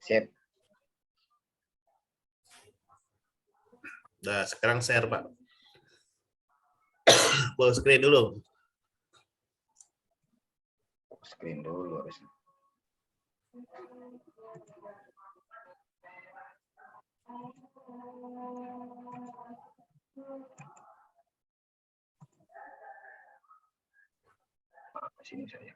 Sip. Nah, sekarang share, Pak. Full screen dulu. Screen dulu harus. Sini saya.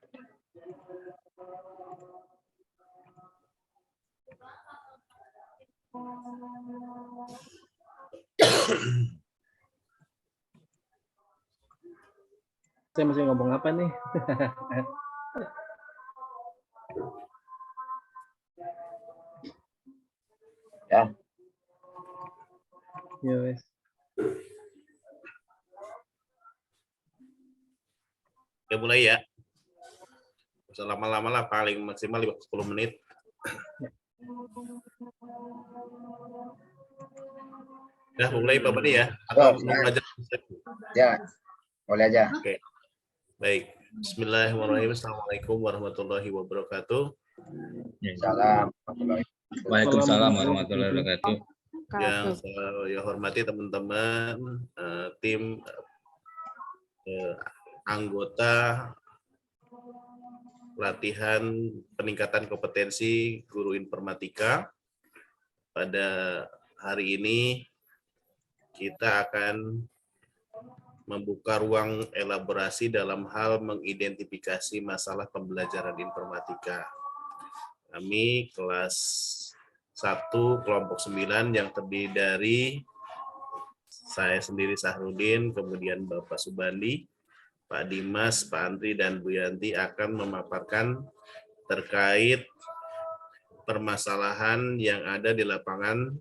Saya masih ngomong apa nih? Ya. Ya wes. Ya mulai ya. Bisa lama-lama lah, paling maksimal 10 menit. Nah, mulai Pak Badi ya? Atau mau belajar? Ya, boleh aja. Oke. Baik. Bismillahirrahmanirrahim. Assalamualaikum warahmatullahi wabarakatuh. Salam. Waalaikumsalam warahmatullahi wabarakatuh. Yang saya hormati teman-teman tim anggota pelatihan peningkatan kompetensi guru informatika. Pada hari ini kita akan membuka ruang elaborasi dalam hal mengidentifikasi masalah pembelajaran informatika. Kami kelas 1 kelompok 9 yang terdiri dari saya sendiri Sahrudin, kemudian Bapak Subandi, Pak Dimas, Pak Andri, dan Bu Yanti akan memaparkan terkait permasalahan yang ada di lapangan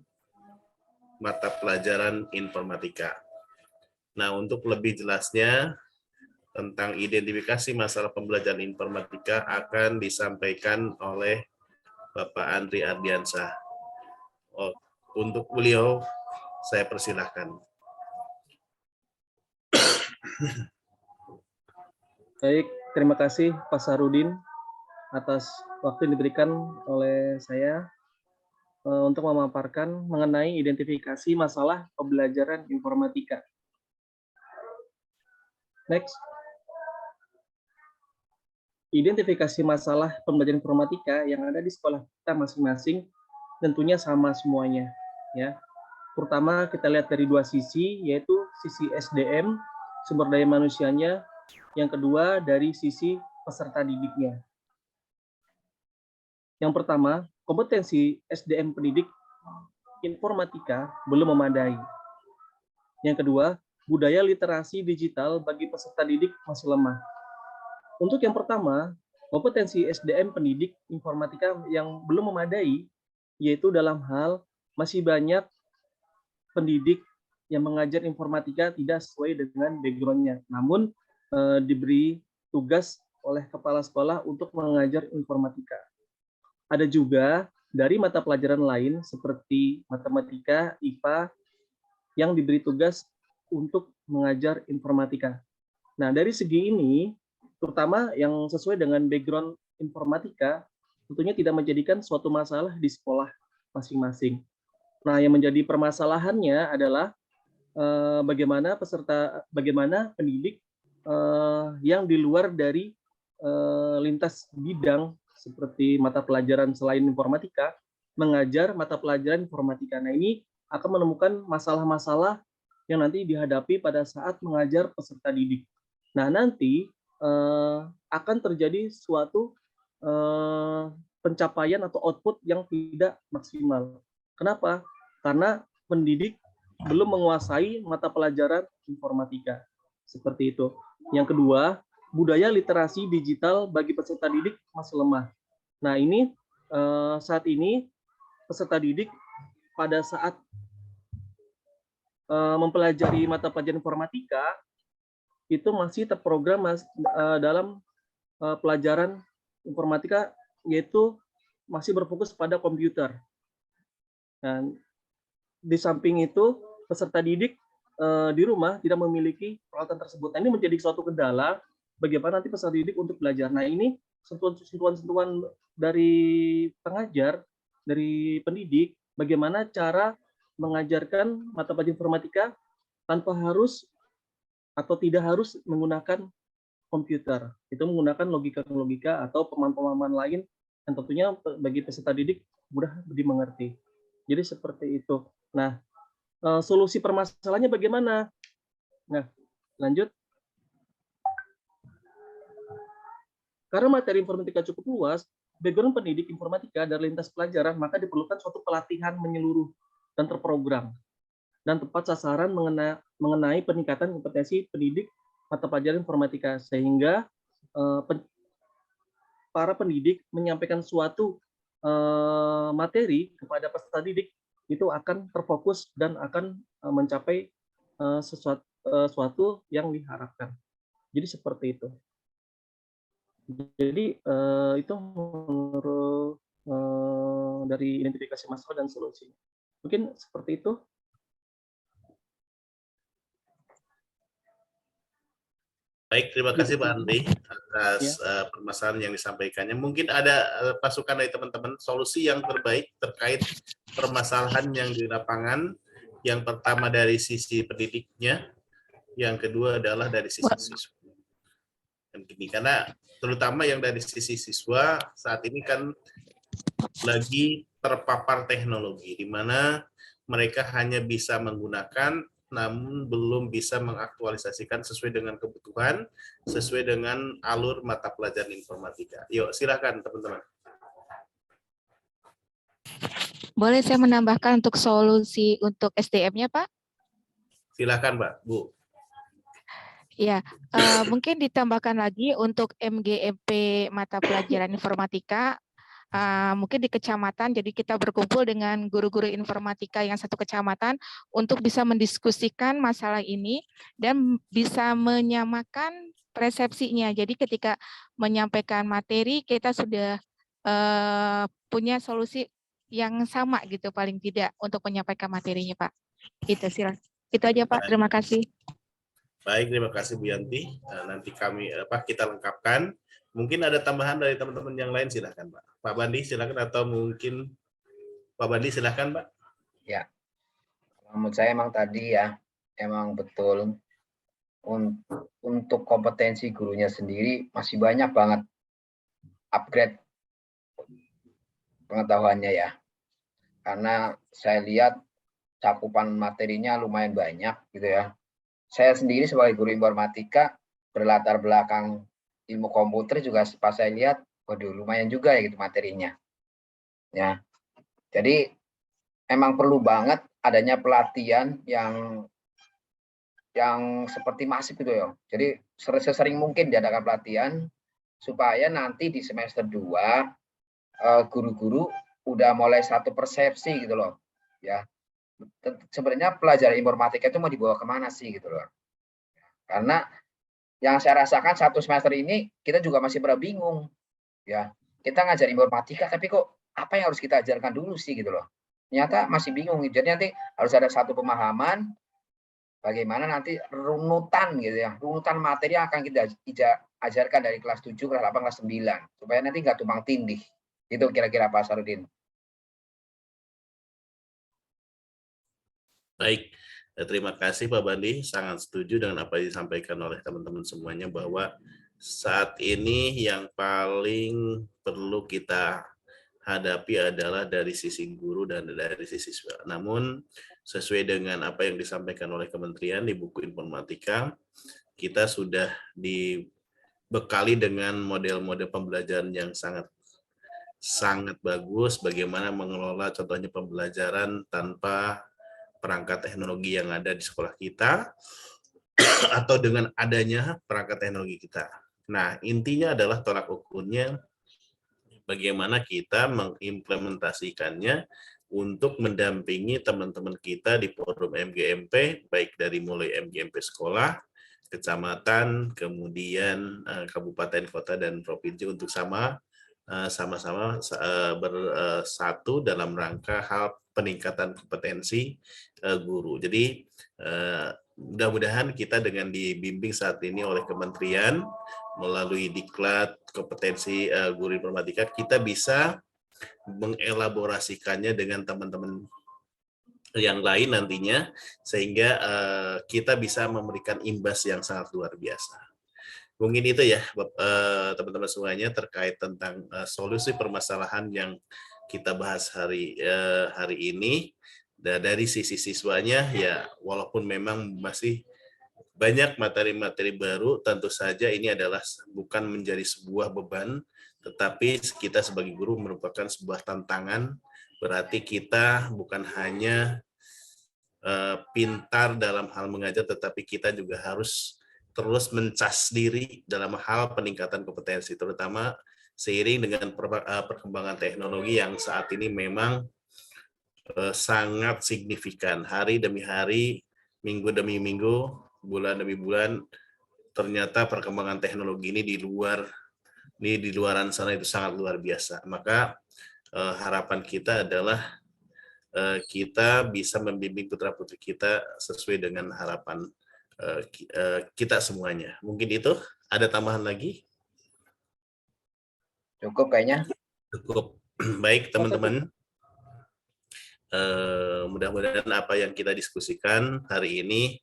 mata pelajaran informatika. Nah, untuk lebih jelasnya tentang identifikasi masalah pembelajaran informatika akan disampaikan oleh Bapak Andri Ardiansyah. Untuk beliau, saya persilahkan. Baik, terima kasih Pak Sahrudin atas waktu yang diberikan oleh saya untuk memaparkan mengenai identifikasi masalah pembelajaran informatika. Next. Identifikasi masalah pembelajaran informatika yang ada di sekolah kita masing-masing tentunya sama semuanya, ya. Pertama kita lihat dari dua sisi, yaitu sisi SDM, sumber daya manusianya, yang kedua dari sisi peserta didiknya. Yang pertama, kompetensi SDM pendidik informatika belum memadai. Yang kedua, budaya literasi digital bagi peserta didik masih lemah. Untuk yang pertama, kompetensi SDM pendidik informatika yang belum memadai, yaitu dalam hal masih banyak pendidik yang mengajar informatika tidak sesuai dengan background-nya, namun diberi tugas oleh kepala sekolah untuk mengajar informatika. Ada juga dari mata pelajaran lain seperti matematika, IPA, yang diberi tugas untuk mengajar informatika. Nah, dari segi ini, terutama yang sesuai dengan background informatika, tentunya tidak menjadikan suatu masalah di sekolah masing-masing. Nah, yang menjadi permasalahannya adalah bagaimana pendidik yang di luar dari lintas bidang seperti mata pelajaran selain informatika mengajar mata pelajaran informatika. Nah, ini akan menemukan masalah-masalah yang nanti dihadapi pada saat mengajar peserta didik. Nah, nanti akan terjadi suatu pencapaian atau output yang tidak maksimal. Kenapa? Karena pendidik belum menguasai mata pelajaran informatika. Seperti itu. Yang kedua, budaya literasi digital bagi peserta didik masih lemah. Nah, ini saat ini peserta didik pada saat mempelajari mata pelajaran informatika itu masih terprogram dalam pelajaran informatika, yaitu masih berfokus pada komputer. Dan di samping itu, peserta didik di rumah tidak memiliki peralatan tersebut. Nah, ini menjadi suatu kendala bagaimana nanti peserta didik untuk belajar. Nah, ini sentuhan-sentuhan dari pengajar dari pendidik bagaimana cara mengajarkan mata pelajaran informatika tanpa harus atau tidak harus menggunakan komputer. Itu menggunakan logika-logika atau pemahaman-pemahaman lain yang tentunya bagi peserta didik mudah dimengerti. Jadi seperti itu. Nah, solusi permasalahannya bagaimana? Nah, lanjut. Karena materi informatika cukup luas, background pendidik informatika dari lintas pelajaran, maka diperlukan suatu pelatihan menyeluruh dan terprogram dan tepat sasaran mengenai peningkatan kompetensi pendidik mata pelajaran informatika, sehingga para pendidik menyampaikan suatu materi kepada peserta didik itu akan terfokus dan akan mencapai sesuatu yang diharapkan. Jadi seperti itu. Jadi itu menurut dari identifikasi masalah dan solusi. Mungkin seperti itu. Baik, terima kasih Pak Andri atas permasalahan yang disampaikannya. Mungkin ada masukan dari teman-teman solusi yang terbaik terkait permasalahan yang di lapangan. Yang pertama dari sisi pendidiknya, yang kedua adalah dari sisi siswa. Dan gini, karena terutama yang dari sisi siswa saat ini kan lagi terpapar teknologi, di mana mereka hanya bisa menggunakan namun belum bisa mengaktualisasikan sesuai dengan kebutuhan, sesuai dengan alur mata pelajaran informatika. Yuk, silakan teman-teman. Boleh saya menambahkan untuk solusi untuk SDM-nya, Pak? Silakan, Mbak, Bu. Ya, mungkin ditambahkan lagi untuk MGMP mata pelajaran informatika, mungkin di kecamatan, jadi kita berkumpul dengan guru-guru informatika yang satu kecamatan untuk bisa mendiskusikan masalah ini dan bisa menyamakan persepsinya. Jadi ketika menyampaikan materi, kita sudah punya solusi yang sama gitu paling tidak untuk menyampaikan materinya, Pak. Itu aja, Pak. Terima kasih. Baik, terima kasih Bu Yanti. Nanti kita lengkapkan. Mungkin ada tambahan dari teman-teman yang lain, silakan Pak. Pak Bandi silakan, atau mungkin Pak Bandi silakan Pak. Ya, menurut saya emang tadi ya, emang betul untuk kompetensi gurunya sendiri masih banyak banget upgrade pengetahuannya ya. Karena saya lihat cakupan materinya lumayan banyak gitu ya. Saya sendiri sebagai guru informatika berlatar belakang ilmu komputer juga pas saya lihat, waduh lumayan juga ya gitu materinya. Ya. Jadi emang perlu banget adanya pelatihan yang seperti masif gitu ya. Jadi sesering mungkin diadakan pelatihan supaya nanti di semester 2 guru-guru udah mulai satu persepsi gitu loh. Ya. Sebenarnya pelajaran informatika itu mau dibawa kemana sih gitu loh. Karena yang saya rasakan satu semester ini kita juga masih pada bingung. Ya, kita ngajar informatika tapi kok apa yang harus kita ajarkan dulu sih gitu loh. Ternyata masih bingung. Jadi nanti harus ada satu pemahaman bagaimana nanti runutan gitu ya. Runutan materi yang akan kita ajarkan dari kelas 7, kelas 8, kelas 9 supaya nanti nggak tumpang tindih. Itu kira-kira Pak Sarudin. Baik, terima kasih Pak Bandi. Sangat setuju dengan apa yang disampaikan oleh teman-teman semuanya bahwa saat ini yang paling perlu kita hadapi adalah dari sisi guru dan dari sisi siswa. Namun sesuai dengan apa yang disampaikan oleh kementerian di buku informatika, kita sudah dibekali dengan model-model pembelajaran yang sangat bagus, bagaimana mengelola contohnya pembelajaran tanpa perangkat teknologi yang ada di sekolah kita atau dengan adanya perangkat teknologi kita. Nah, intinya adalah tolak ukurnya bagaimana kita mengimplementasikannya untuk mendampingi teman-teman kita di forum MGMP, baik dari mulai MGMP sekolah, kecamatan, kemudian kabupaten, kota, dan provinsi untuk sama-sama bersatu dalam rangka hal peningkatan kompetensi guru. Jadi mudah-mudahan kita dengan dibimbing saat ini oleh kementerian melalui diklat kompetensi guru informatika, kita bisa mengelaborasikannya dengan teman-teman yang lain nantinya, sehingga kita bisa memberikan imbas yang sangat luar biasa. Mungkin itu ya teman-teman semuanya terkait tentang solusi permasalahan yang kita bahas hari ini. Dan dari sisi siswanya ya, walaupun memang masih banyak materi-materi baru, tentu saja ini adalah bukan menjadi sebuah beban, tetapi kita sebagai guru merupakan sebuah tantangan. Berarti kita bukan hanya pintar dalam hal mengajar, tetapi kita juga harus terus mencas diri dalam hal peningkatan kompetensi, terutama seiring dengan perkembangan teknologi yang saat ini memang sangat signifikan. Hari demi hari, minggu demi minggu, bulan demi bulan, ternyata perkembangan teknologi ini di luaran sana itu sangat luar biasa. Maka harapan kita adalah kita bisa membimbing putra-putri kita sesuai dengan harapan kita semuanya. Mungkin itu, ada tambahan lagi? Cukup kayaknya. Cukup. Baik teman-teman, mudah-mudahan apa yang kita diskusikan hari ini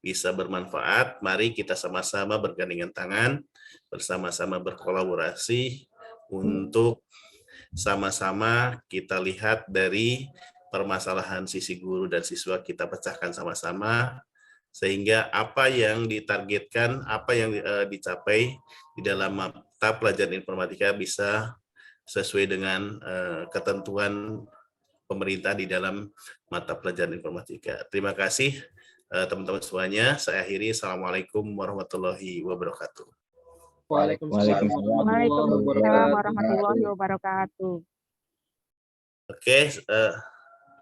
bisa bermanfaat. Mari kita sama-sama bergandengan tangan, bersama-sama berkolaborasi untuk sama-sama kita lihat dari permasalahan sisi guru dan siswa, kita pecahkan sama-sama, sehingga apa yang ditargetkan, apa yang dicapai di dalam mata pelajaran informatika bisa sesuai dengan ketentuan pemerintah di dalam mata pelajaran informatika. Terima kasih teman-teman semuanya. Saya akhiri. Assalamualaikum warahmatullahi wabarakatuh. Waalaikumsalam Waalaikumsalam warahmatullahi wabarakatuh. Oke,